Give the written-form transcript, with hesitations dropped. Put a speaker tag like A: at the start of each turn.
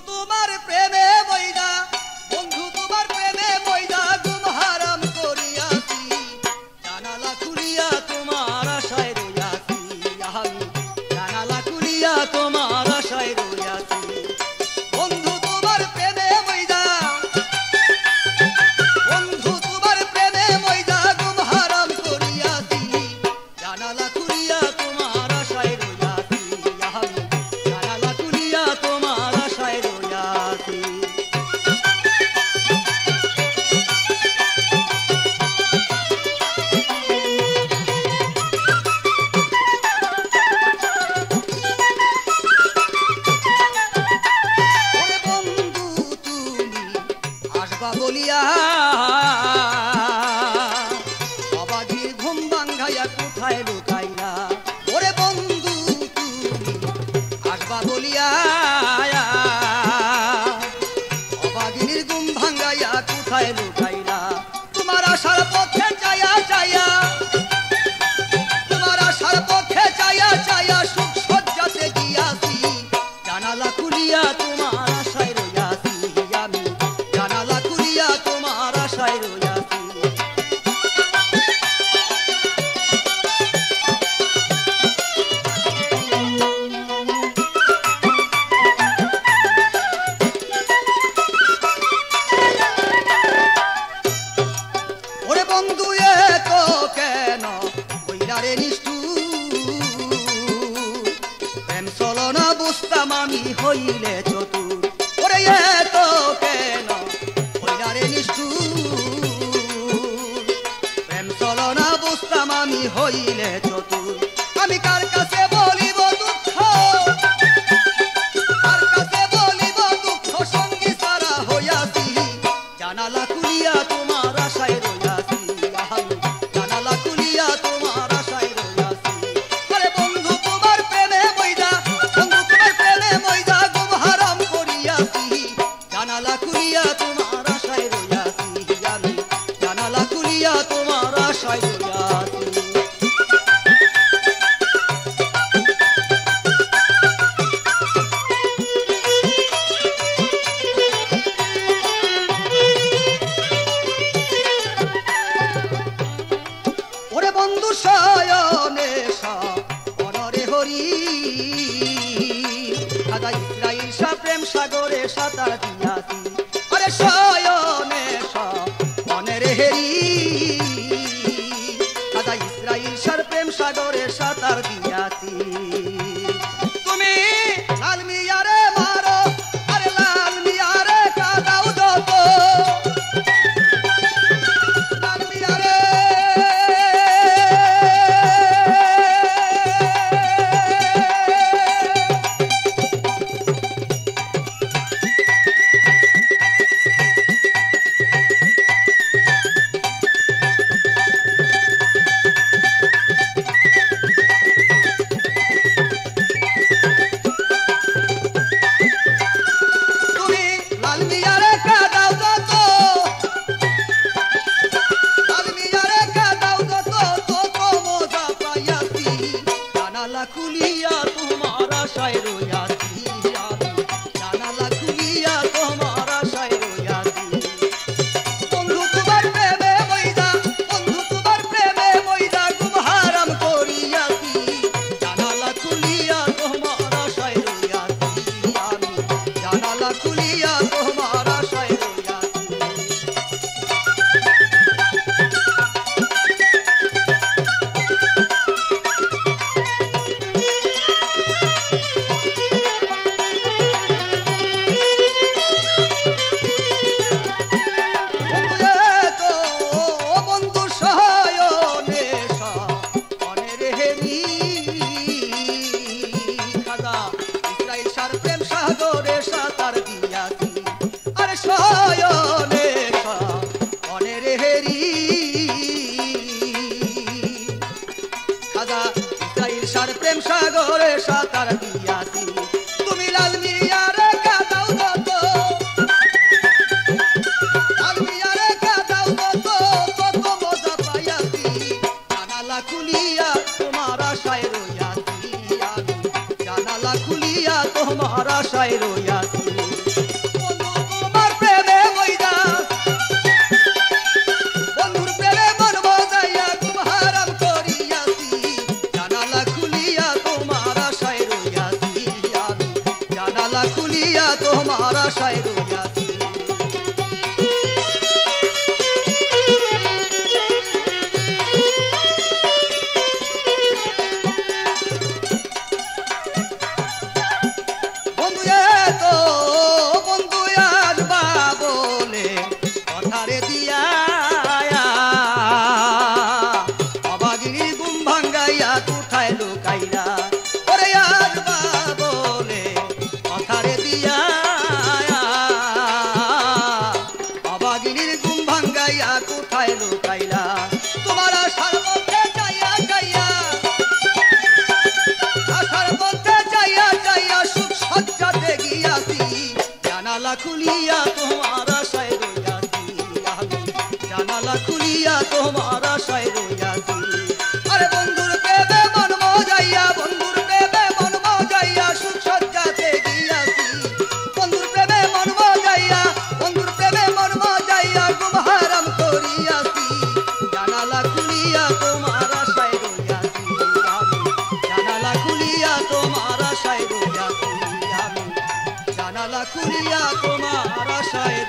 A: তোমার প্রেমে বইদা, বন্ধু তোমার প্রেমে বইদা ঘুম হারাম করিয়াছি, জানালা খুলিয়া তোমার আশায় রইয়াছি, আমি জানালা খুলিয়া তোমার আশায় রইয়াছি। বন্ধু তোমার প্রেমে বইদা, বন্ধু তোমার প্রেমে বইদা ঘুম হারাম করিয়াছি, জানালা খুলিয়া তোমার আশায় রইয়াছি, আমি জানালা খুলিয়া তোমার আশায় রইয়াছি। ওরে বন্ধু তুমি আসবা বলিয়া অবাধির ঘুম ভাঙ্গাইয়া কোথায় লুকাইলা, ওরে বন্ধু তুমি আসবা বলিয়া অবাধির ঘুম ভাঙ্গাইয়া কোথায় লুকাইলা। তোমার আশার পথে চাইয়া চাইয়া, তোমার আশার পথে চাইয়া চাইয়া সুখ সজ্জাতে গিয়াছি, জানালা খুলিয়া তোমার আশায় রইয়াছি, আমি জানালা খুলিয়া তোমার আশায় রইয়াছি। ওরে বন্ধু এত কেন কইরা রে নিষ্ঠুর, প্রেম চলো না বুঝতাম আমি হইলে চতুর, ওরে এত কেন কইরা রে নিষ্ঠুর, প্রেম চলো না বুঝতাম আমি হইলে চতুর। আমি কার কাছে বলিব দুঃখ, কার কাছে বলিব দুঃখ, সঙ্গী ছাড়া হইয়াছি, জানালা খুলিয়া তোমার আশায় রইয়াছি, আমি জানালা খুলিয়া তোমার আশায় রইয়াছি। ওরে বন্ধু তোমার প্রেমে বইদা, বন্ধু তোমার প্রেমে বইদা ঘুম হারাম করিয়াছি, জানালা খুলিয়া তোমার আশায় রইয়াছি, আমি জানালা খুলিয়া তোমার আশায় রইয়াছি। ওরে বন্ধু শয়নে অনরে হরি, খাজা ইসরাইল শাহ প্রেম সাগরে সাঁতার দিয়াছি, আরে শয়নে অনরে হেরি, খাজা ইসরাইল শাহ প্রেম সাগরে সাঁতার দিয়াছি। তুমি লাল মিয়ারে মারো, আরে লাল মিয়ারে কাদাও যত, লাল মিয়ারে তুমি লাল মিয়ারে কাদাও যত, লাল মিয়ারে কাদাও যত, তত মজা পাইয়াছি, জানালা খুলিয়া তোমার আশায় রইয়াছি, আমি জানালা খুলিয়া তোমার আশায় রইয়াছি। বন্ধু তোমার প্রেমে বইদা, বন্ধু তোমার প্রেমে বইদা ঘুম হারাম করিয়াছি, জানালা খুলিয়া তোমার আশায় রইয়াছি, আমি জানালা খুলিয়া তোমার আশায় রইয়াছি। বন্ধু এত, বন্ধু শয়নে অনেরে হেরি, খাজা ইসরাইল শাহ প্রেম সাগরে সাঁতার দিয়াছি, আরে শয়নে অনেরে হেরি, খাজা ইসরাইল শাহ প্রেম সাগরে সাঁতার দিয়াছি। তুমি লাল মিয়ারে কাদাও যত, লাল মিয়ারে কাদাও যত, তত মজা পাইয়াছি, জানালা খুলিয়া তোমার আশায় রইয়াছি, আমি জানালা খুলিয়া তোমার আশায় রইয়াছি। খুলিয়া তোমার আশায় রইয়াছি আমি জানালা খুলিয়া তোমার আশায় রইয়াছি আরে বন্ধুর প্রেমে মন মজাইয়া বন্ধুর প্রেমে মন মজাইয়া সুখ সজ্জাতে গিয়াছি বন্ধুর প্রেমে মন মজাইয়া বন্ধুর প্রেমে মন মজাইয়া ঘুম হারাম করিয়াছি জানালা খুলিয়া তোমার আশায় রইয়াছি আমি জানালা খুলিয়া তোমার আশায় রইয়াছি আমি জানালা খুলিয়া তোমার আশায়